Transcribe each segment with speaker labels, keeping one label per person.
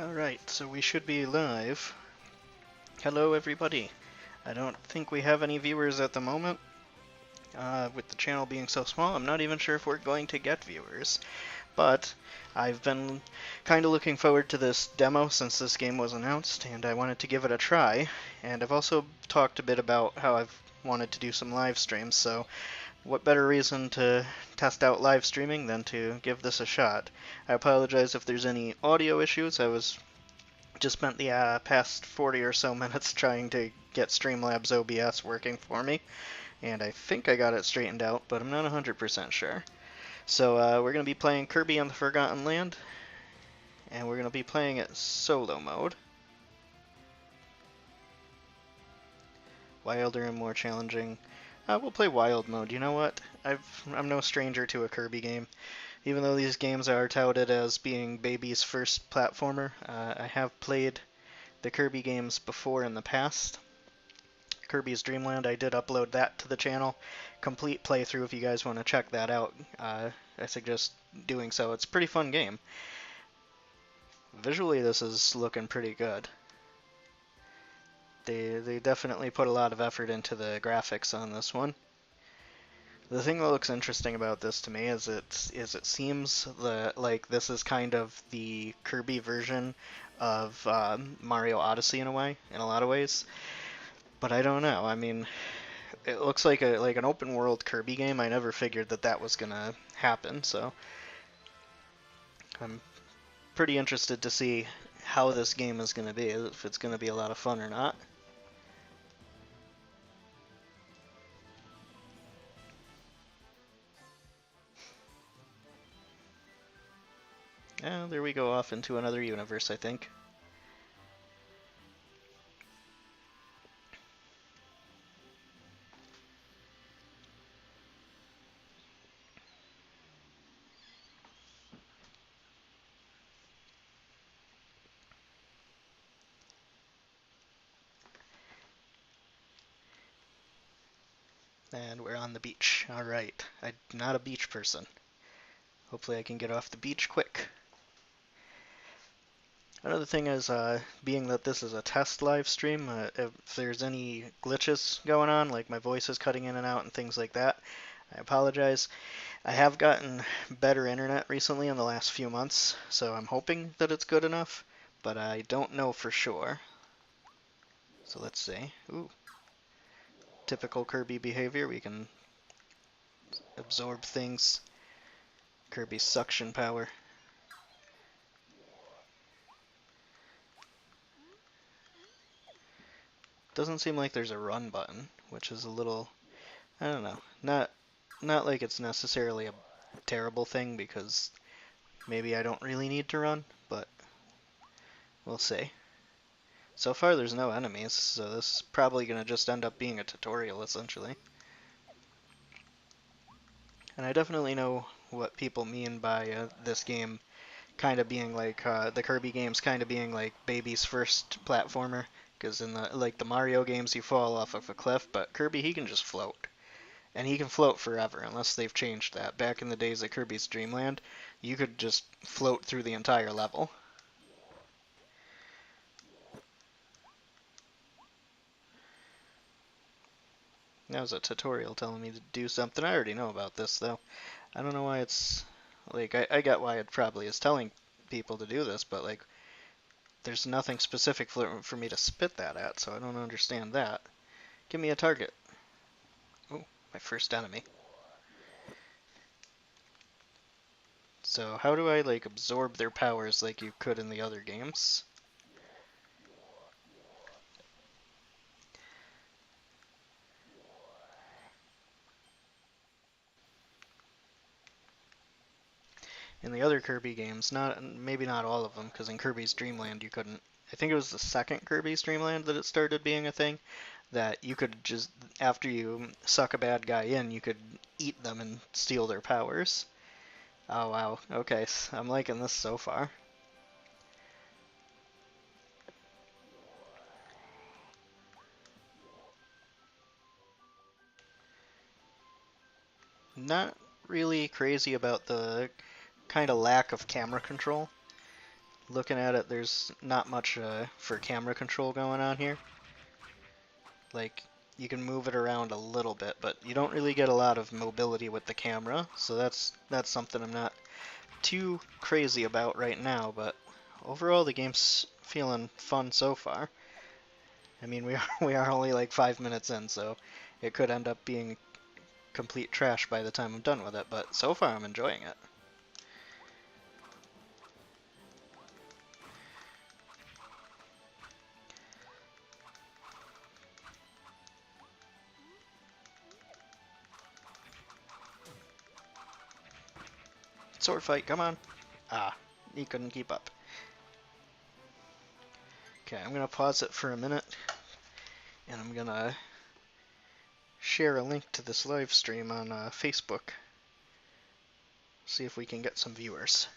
Speaker 1: Alright, so we should be live. Hello everybody. I don't think we have any viewers at the moment. With the channel being so small, I'm not even sure if we're going to get viewers. But I've been kind of looking forward to this demo since this game was announced, and I wanted to give it a try. And I've also talked a bit about how I've wanted to do some live streams, so what better reason to test out live streaming than to give this a shot? I apologize if there's any audio issues. I was just spent the past 40 or so minutes trying to get Streamlabs OBS working for me, and I think I got it straightened out, but I'm not 100% sure. So we're going to be playing Kirby on the Forgotten Land, and we're going to be playing it solo mode. Wilder and more challenging. We'll play wild mode. You know what? I'm no stranger to a Kirby game. Even though these games are touted as being baby's first platformer, I have played the Kirby games before in the past. Kirby's Dream Land, I did upload that to the channel. Complete playthrough if you guys want to check that out. I suggest doing so. It's a pretty fun game. Visually, this is looking pretty good. They definitely put a lot of effort into the graphics on this one. The thing that looks interesting about this to me is it seems like this is kind of the Kirby version of Mario Odyssey in a way, in a lot of ways. But I don't know. I mean, it looks like an open world Kirby game. I never figured that was gonna happen, so I'm pretty interested to see how this game is gonna be, if it's gonna be a lot of fun or not. There we go off into another universe, I think. And we're on the beach. Alright. I'm not a beach person. Hopefully I can get off the beach quick. Another thing is, being that this is a test live stream, if there's any glitches going on, like my voice is cutting in and out and things like that, I apologize. I have gotten better internet recently in the last few months, so I'm hoping that it's good enough, but I don't know for sure. So let's see. Ooh. Typical Kirby behavior. We can absorb things. Kirby's suction power. Doesn't seem like there's a run button, which is a little, I don't know, not like it's necessarily a terrible thing, because maybe I don't really need to run, but we'll see. So far there's no enemies, so this is probably going to just end up being a tutorial, essentially. And I definitely know what people mean by this game kind of being like the Kirby games kind of being like baby's first platformer, because in the Mario games you fall off of a cliff, but Kirby, he can just float. And he can float forever, unless they've changed that. Back in the days of Kirby's Dream Land, you could just float through the entire level. That was a tutorial telling me to do something. I already know about this, though. I don't know why it's... Like, I get why it probably is telling people to do this, but, like, there's nothing specific for me to spit that at, so I don't understand that. Give me a target. Oh, my first enemy. So how do I, like, absorb their powers like you could in the other games? In the other Kirby games, maybe not all of them, because in Kirby's Dream Land you couldn't. I think it was the second Kirby's Dream Land that it started being a thing, that you could just, after you suck a bad guy in, you could eat them and steal their powers. Oh wow, okay, I'm liking this so far. Not really crazy about the kind of lack of camera control. looking at it, there's not much for camera control going on here. Like, you can move it around a little bit, but you don't really get a lot of mobility with the camera, so that's something I'm not too crazy about right now, but overall the game's feeling fun so far. I mean, we are only like 5 minutes in, so it could end up being complete trash by the time I'm done with it, but so far I'm enjoying it. Sword fight, come on. Ah, he couldn't keep up. Okay, I'm gonna pause it for a minute, and I'm gonna share a link to this live stream on Facebook. See if we can get some viewers.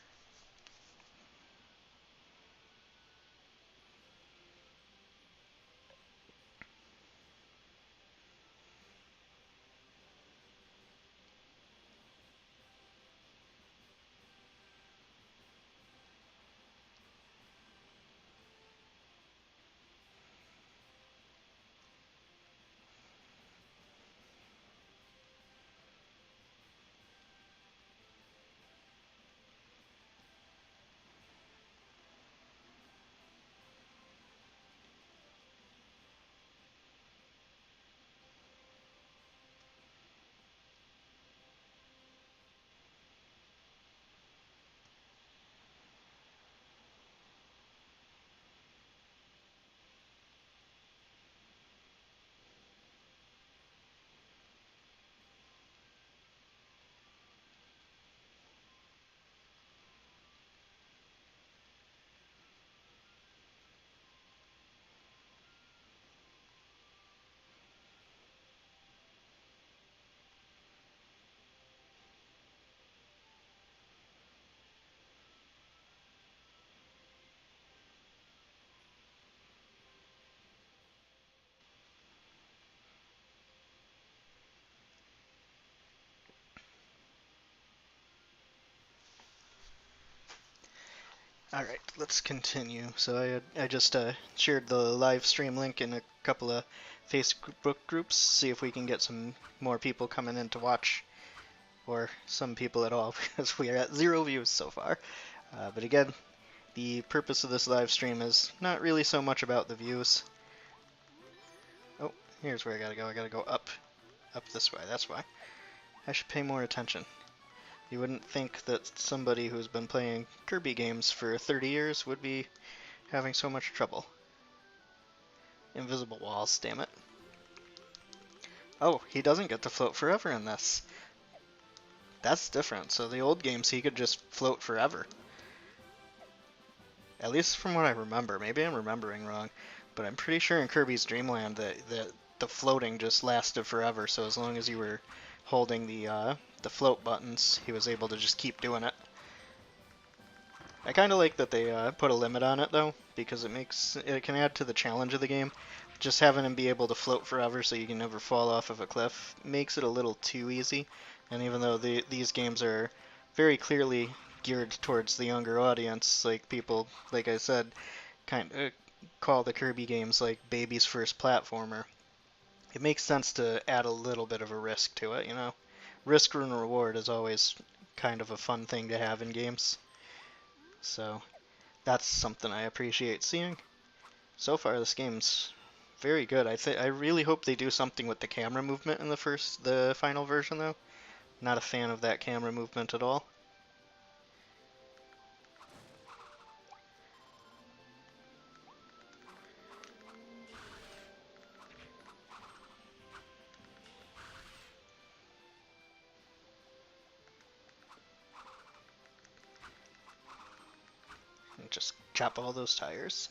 Speaker 1: Alright, let's continue. So I just shared the live stream link in a couple of Facebook groups, see if we can get some more people coming in to watch, or some people at all, because we are at 0 views so far. But again, the purpose of this live stream is not really so much about the views. Oh, here's where I gotta go. I gotta go up this way, that's why. I should pay more attention. You wouldn't think that somebody who's been playing Kirby games for 30 years would be having so much trouble. Invisible walls, damn it. Oh, he doesn't get to float forever in this. That's different. So the old games he could just float forever. At least from what I remember. Maybe I'm remembering wrong. But I'm pretty sure in Kirby's Dream Land that the floating just lasted forever. So as long as you were holding the float buttons, he was able to just keep doing it. I kind of like that they put a limit on it though, because it can add to the challenge of the game. Just having him be able to float forever so you can never fall off of a cliff makes it a little too easy. And even though these games are very clearly geared towards the younger audience, like people, like I said, kind of call the Kirby games like baby's first platformer, it makes sense to add a little bit of a risk to it, you know? Risk and reward is always kind of a fun thing to have in games. So that's something I appreciate seeing. So far, this game's very good. I really hope they do something with the camera movement in the final version, though. Not a fan of that camera movement at all. Just chop all those tires.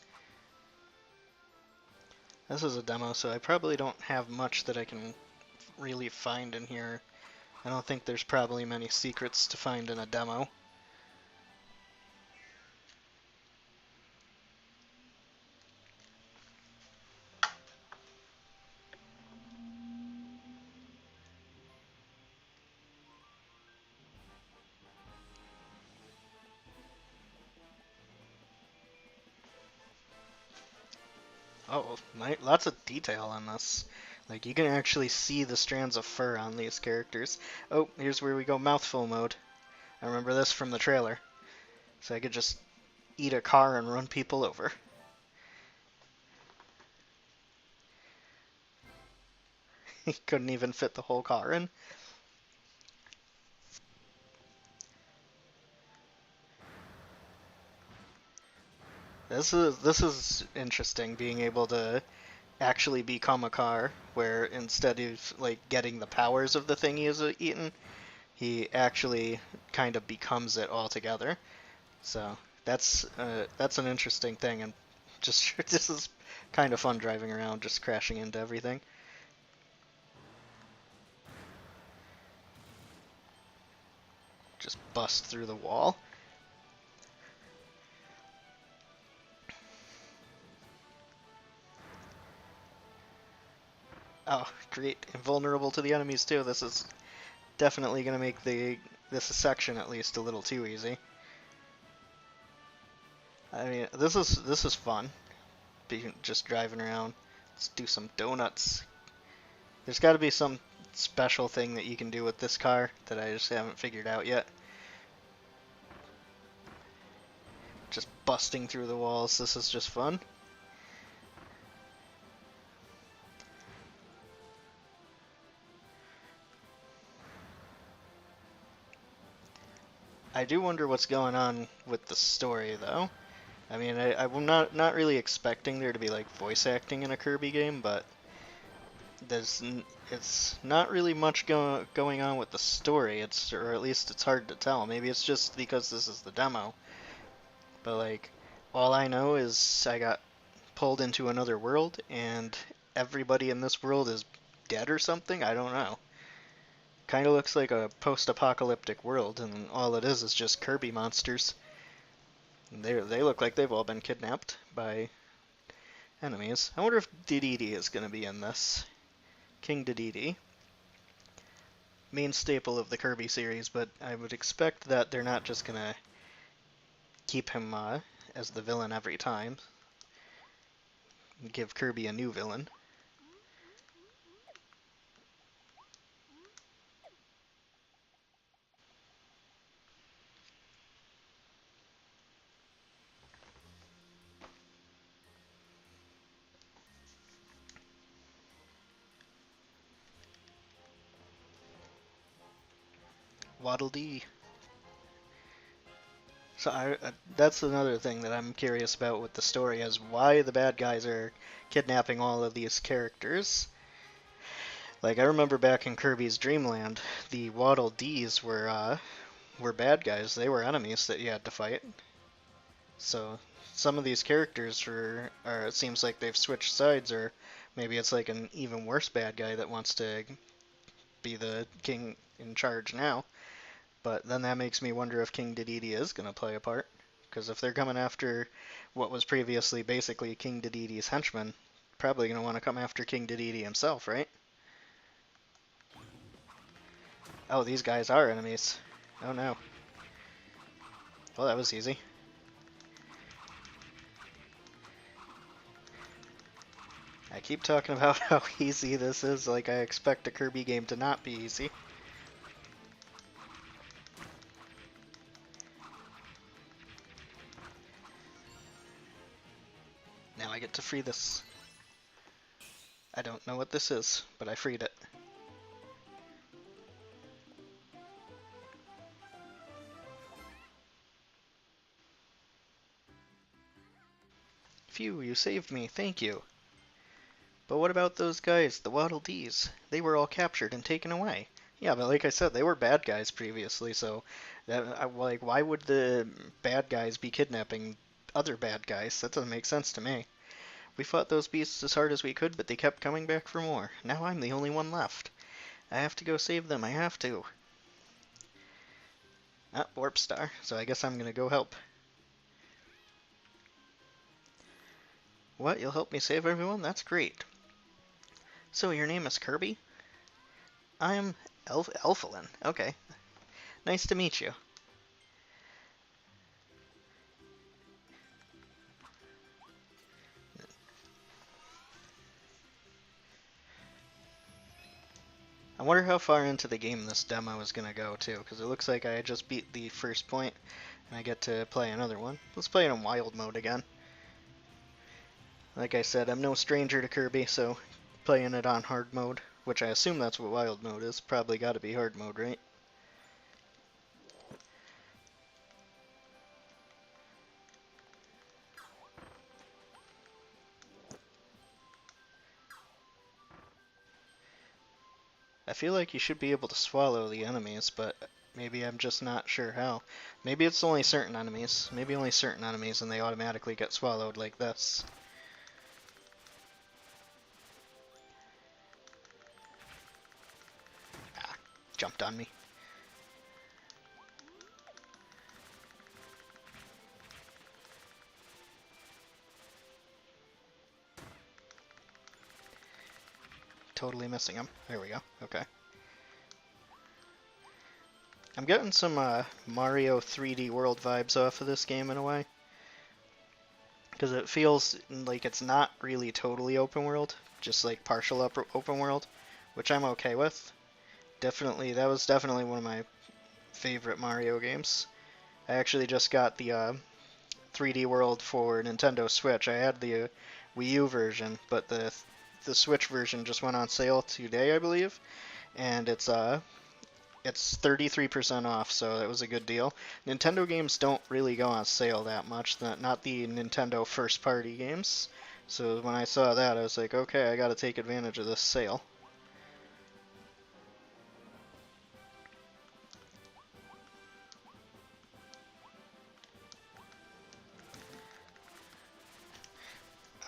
Speaker 1: This is a demo, so I probably don't have much that I can really find in here. I don't think there's probably many secrets to find in a demo. Oh, lots of detail on this. Like, you can actually see the strands of fur on these characters. Oh, here's where we go Mouthful Mode. I remember this from the trailer. So I could just eat a car and run people over. He couldn't even fit the whole car in. This is interesting, being able to actually become a car, where instead of like getting the powers of the thing he has eaten, he actually kind of becomes it altogether. So that's an interesting thing, and just this is kind of fun driving around, just crashing into everything. Just bust through the wall. Oh, great! Invulnerable to the enemies too. This is definitely gonna make this section at least a little too easy. I mean, this is fun. Just driving around. Let's do some donuts. There's got to be some special thing that you can do with this car that I just haven't figured out yet. Just busting through the walls. This is just fun. I do wonder what's going on with the story, though. I mean, I'm not really expecting there to be like voice acting in a Kirby game, but it's not really much going on with the story. Or at least it's hard to tell. Maybe it's just because this is the demo. But like, all I know is I got pulled into another world, and everybody in this world is dead or something. I don't know. Kind of looks like a post-apocalyptic world, and all it is just Kirby monsters. They look like they've all been kidnapped by enemies. I wonder if Dedede is going to be in this. King Dedede. Main staple of the Kirby series, but I would expect that they're not just going to keep him as the villain every time. Give Kirby a new villain. Waddle Dee. So that's another thing that I'm curious about with the story, is why the bad guys are kidnapping all of these characters. Like, I remember back in Kirby's Dream Land, the Waddle Dees were bad guys. They were enemies that you had to fight. So some of these characters it seems like they've switched sides, or maybe it's like an even worse bad guy that wants to be the king in charge now. But then that makes me wonder if King Dedede is going to play a part. Because if they're coming after what was previously basically King Dedede's henchmen, probably going to want to come after King Dedede himself, right? Oh, these guys are enemies. Oh no. Well, that was easy. I keep talking about how easy this is, like I expect a Kirby game to not be easy. Now I get to free this. I don't know what this is, but I freed it. Phew, you saved me, thank you. But what about those guys, the Waddle Dees? They were all captured and taken away. Yeah, but like I said, they were bad guys previously, so like, why would the bad guys be kidnapping other bad guys? That doesn't make sense to me. We fought those beasts as hard as we could, but they kept coming back for more. Now I'm the only one left. I have to go save them, I have to. Ah, Warp Star, so I guess I'm gonna go help. What, you'll help me save everyone? That's great. So your name is Kirby? I'm Elfilin. Okay. Nice to meet you. I wonder how far into the game this demo is going to go, too, because it looks like I just beat the first point, and I get to play another one. Let's play it in wild mode again. Like I said, I'm no stranger to Kirby, so playing it on hard mode, which I assume that's what wild mode is. Probably got to be hard mode, right? I feel like you should be able to swallow the enemies, but maybe I'm just not sure how. Maybe it's only certain enemies. Maybe only certain enemies and they automatically get swallowed like this. Ah, jumped on me. Totally missing him. There we go. Okay. I'm getting some Mario 3D World vibes off of this game in a way. Because it feels like it's not really totally open world, just like partial open world, which I'm okay with. Definitely, that was definitely one of my favorite Mario games. I actually just got the 3D World for Nintendo Switch. I had the Wii U version, but the Switch version just went on sale today, I believe, and it's 33% off, so that was a good deal. Nintendo games don't really go on sale that much, not the Nintendo first-party games. So when I saw that, I was like, okay, I gotta take advantage of this sale.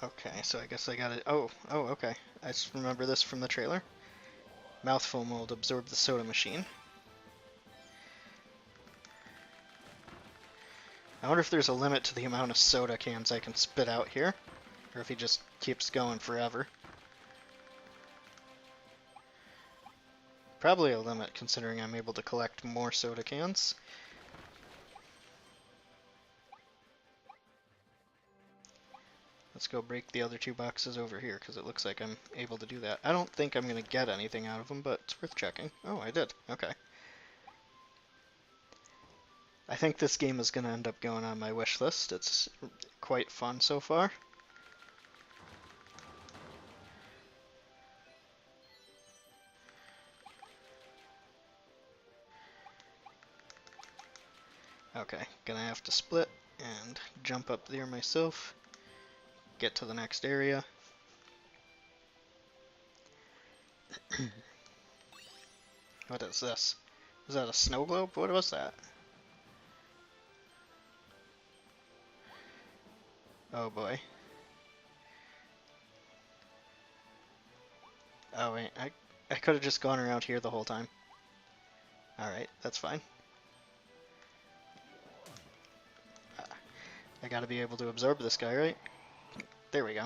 Speaker 1: Okay, so I guess I gotta... Oh, okay. I just remember this from the trailer. Mouthful Mode, absorb the soda machine. I wonder if there's a limit to the amount of soda cans I can spit out here, or if he just keeps going forever. Probably a limit, considering I'm able to collect more soda cans. Let's go break the other two boxes over here, because it looks like I'm able to do that. I don't think I'm going to get anything out of them, but it's worth checking. Oh, I did. Okay. I think this game is going to end up going on my wish list. It's quite fun so far. Okay, gonna have to split and jump up there myself. Get to the next area. What is this? Is that a snow globe? What was that? Oh boy. Oh wait, I could have just gone around here the whole time. Alright, that's fine. I gotta be able to absorb this guy, right? There we go.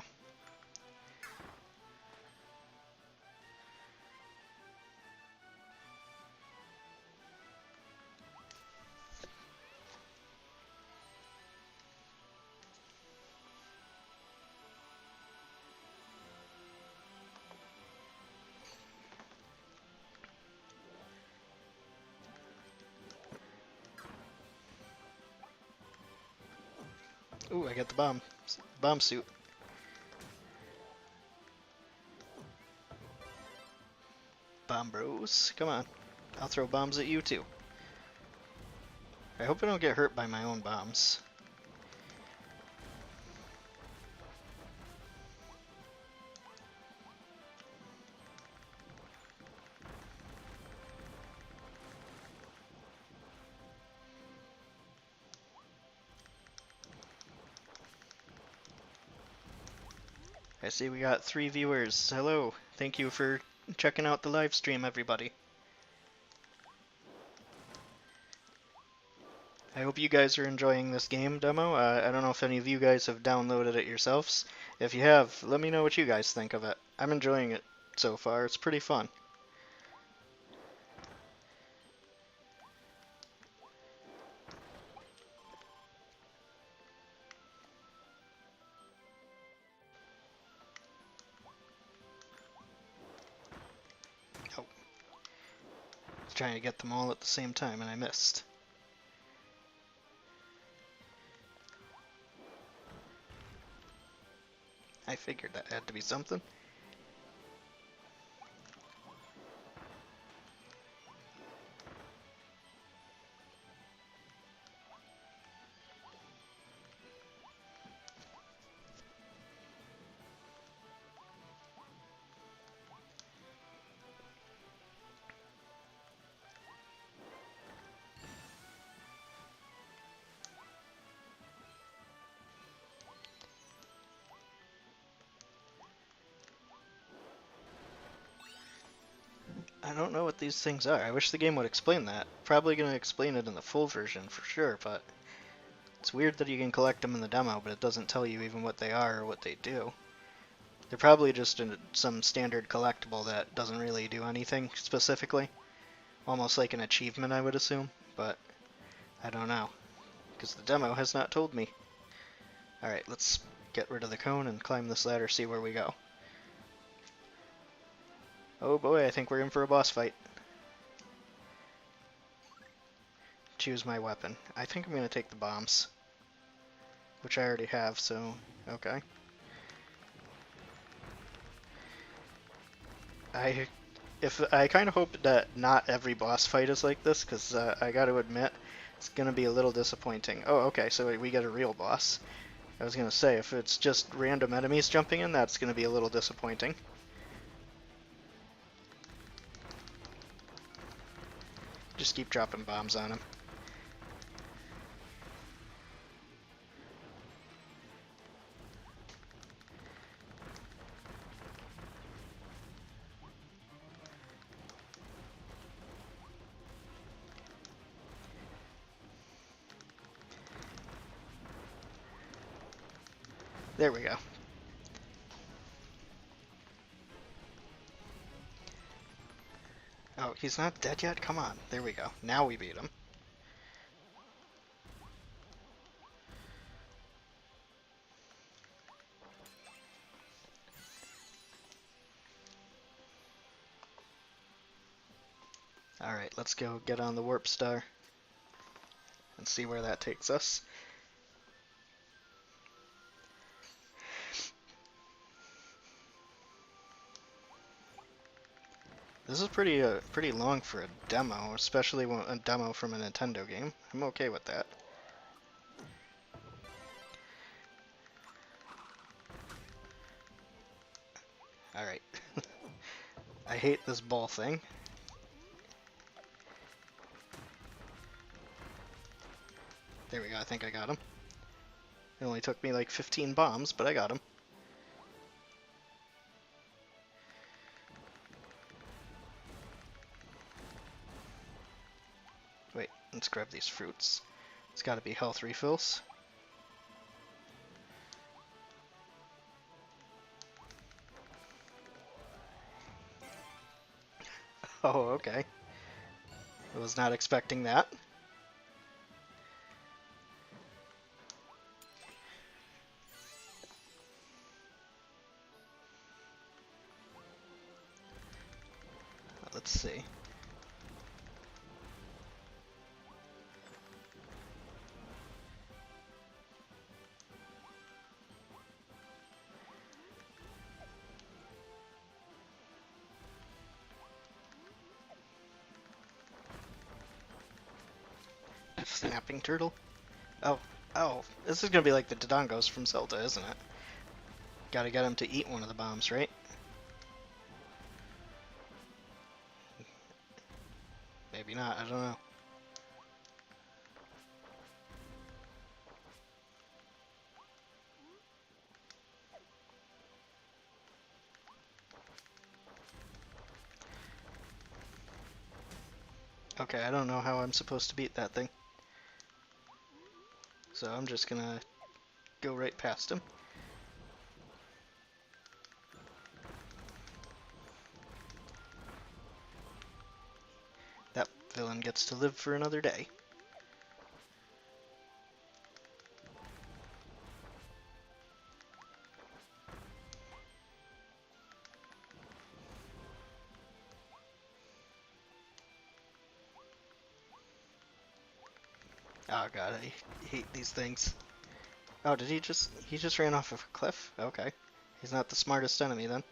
Speaker 1: Ooh, I got the bomb suit. Bomb bros, come on. I'll throw bombs at you too. I hope I don't get hurt by my own bombs. I see we got 3 viewers. Hello. Thank you for checking out the live stream, everybody. I hope you guys are enjoying this game demo. I don't know if any of you guys have downloaded it yourselves. If you have, let me know what you guys think of it. I'm enjoying it so far. It's pretty fun. Oh, trying to get them all at the same time and I missed. I figured that had to be something. I don't know what these things are. I wish the game would explain that. Probably going to explain it in the full version for sure, but it's weird that you can collect them in the demo, but it doesn't tell you even what they are or what they do. They're probably just some standard collectible that doesn't really do anything specifically. Almost like an achievement, I would assume, but I don't know, because the demo has not told me. Alright, let's get rid of the cone and climb this ladder, see where we go. Oh boy, I think we're in for a boss fight. Choose my weapon. I think I'm going to take the bombs, which I already have, so okay. I kind of hope that not every boss fight is like this, because I got to admit, it's going to be a little disappointing. Oh, okay, so we get a real boss. I was going to say, if it's just random enemies jumping in, that's going to be a little disappointing. Just keep dropping bombs on him. There we go. Oh, he's not dead yet? Come on. There we go. Now we beat him. Alright, let's go get on the warp star and see where that takes us. This is pretty long for a demo, especially a demo from a Nintendo game. I'm okay with that. Alright. I hate this ball thing. There we go, I think I got him. It only took me like 15 bombs, but I got him. Wait, let's grab these fruits. It's gotta be health refills. Oh, okay. I was not expecting that. Let's see. Snapping turtle? Oh, this is gonna be like the Dodongos from Zelda, isn't it? Gotta get him to eat one of the bombs, right? Maybe not, I don't know. Okay, I don't know how I'm supposed to beat that thing. So I'm just gonna go right past him. That villain gets to live for another day. Oh god, I hate these things. Oh, did he just ran off of a cliff? Okay. He's not the smartest enemy then.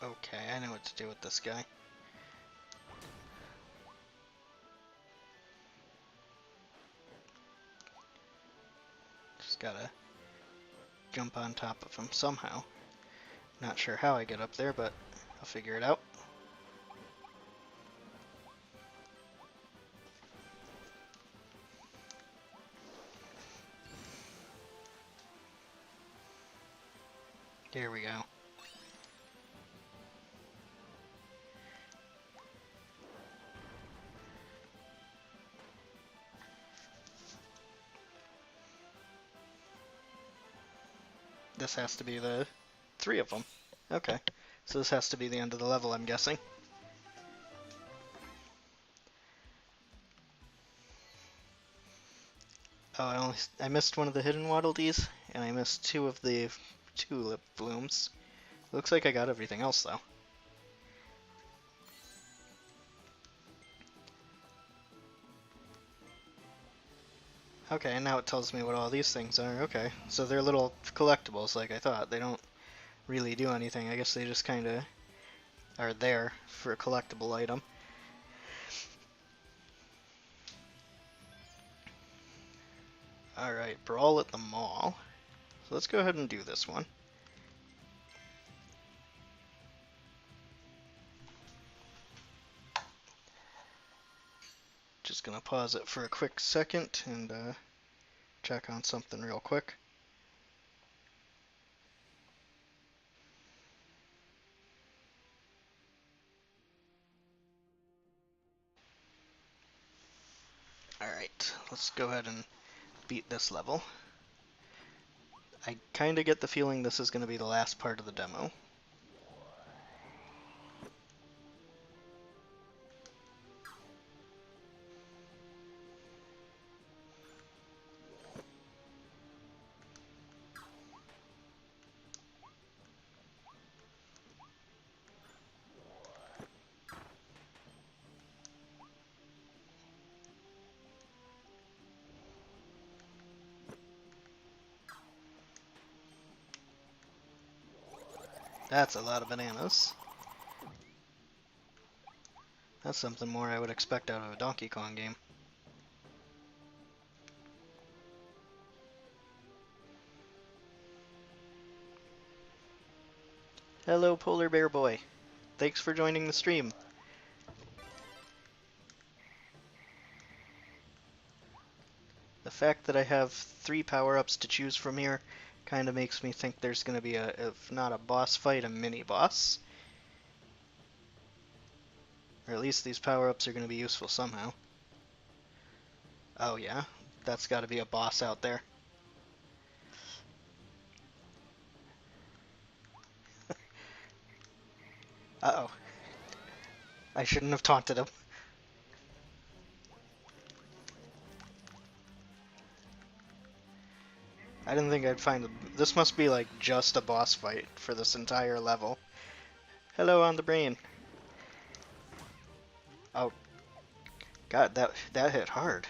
Speaker 1: Okay, I know what to do with this guy. Just gotta jump on top of him somehow. Not sure how I get up there, but I'll figure it out. Here we go. This has to be the 3 of them. Okay, so this has to be the end of the level, I'm guessing. Oh, I missed one of the hidden Waddle Dees, and I missed 2 of the tulip blooms. Looks like I got everything else though. Okay, and now it tells me what all these things are. Okay, so they're little collectibles like I thought. They don't really do anything. I guess they just kind of are there for a collectible item. Alright, Brawl at the mall. So let's go ahead and do this one. Just gonna pause it for a quick second and check on something real quick. Alright, let's go ahead and beat this level. I kind of get the feeling this is going to be the last part of the demo. That's a lot of bananas. That's something more I would expect out of a Donkey Kong game. Hello, Polar Bear Boy. Thanks for joining the stream. The fact that I have 3 power-ups to choose from here kind of makes me think there's going to be if not a boss fight, a mini-boss. Or at least these power-ups are going to be useful somehow. Oh yeah, that's got to be a boss out there. Uh-oh. I shouldn't have taunted him. I didn't think I'd find this must be like just a boss fight for this entire level. Hello on the brain. Oh, God, that hit hard.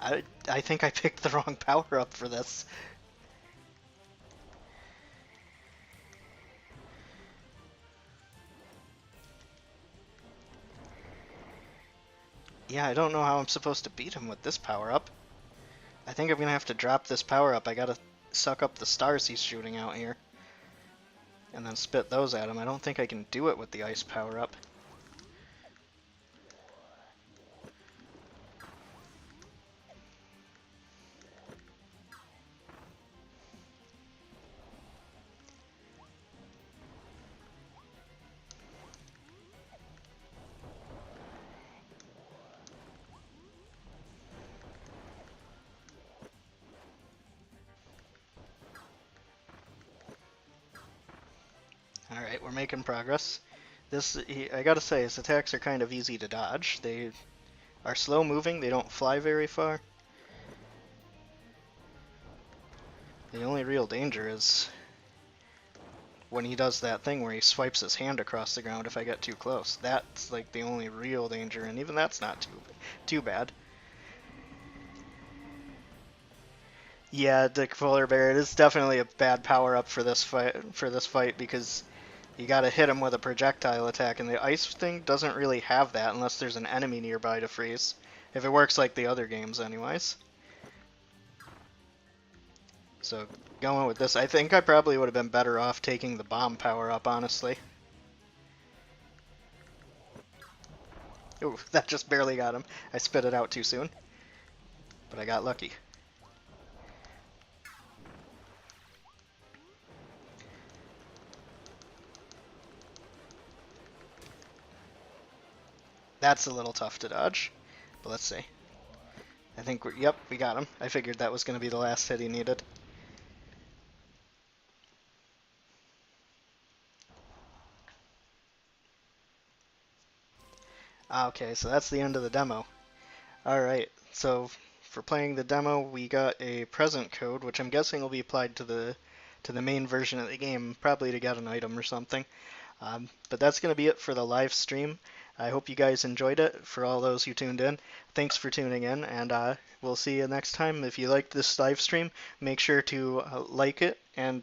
Speaker 1: I think I picked the wrong power up for this. Yeah, I don't know how I'm supposed to beat him with this power up. I think I'm gonna have to drop this power up. I gotta suck up the stars he's shooting out here. And then spit those at him. I don't think I can do it with the ice power up. Alright, we're making progress. I gotta say, his attacks are kind of easy to dodge. They are slow moving, they don't fly very far. The only real danger is when he does that thing where he swipes his hand across the ground if I get too close. That's like the only real danger, and even that's not too bad. Yeah, the polar bear, it is definitely a bad power-up for this fight because you gotta hit him with a projectile attack, and the ice thing doesn't really have that unless there's an enemy nearby to freeze. If it works like the other games anyways. So going with this, I think I probably would have been better off taking the bomb power-up, honestly. Ooh, that just barely got him. I spit it out too soon. But I got lucky. That's a little tough to dodge. But let's see. I think yep, we got him. I figured that was going to be the last hit he needed. Okay, so that's the end of the demo. Alright, so for playing the demo, we got a present code, which I'm guessing will be applied to the main version of the game, probably to get an item or something. But that's going to be it for the live stream. I hope you guys enjoyed it. For all those who tuned in, thanks for tuning in, and we'll see you next time. If you liked this live stream, make sure to like it and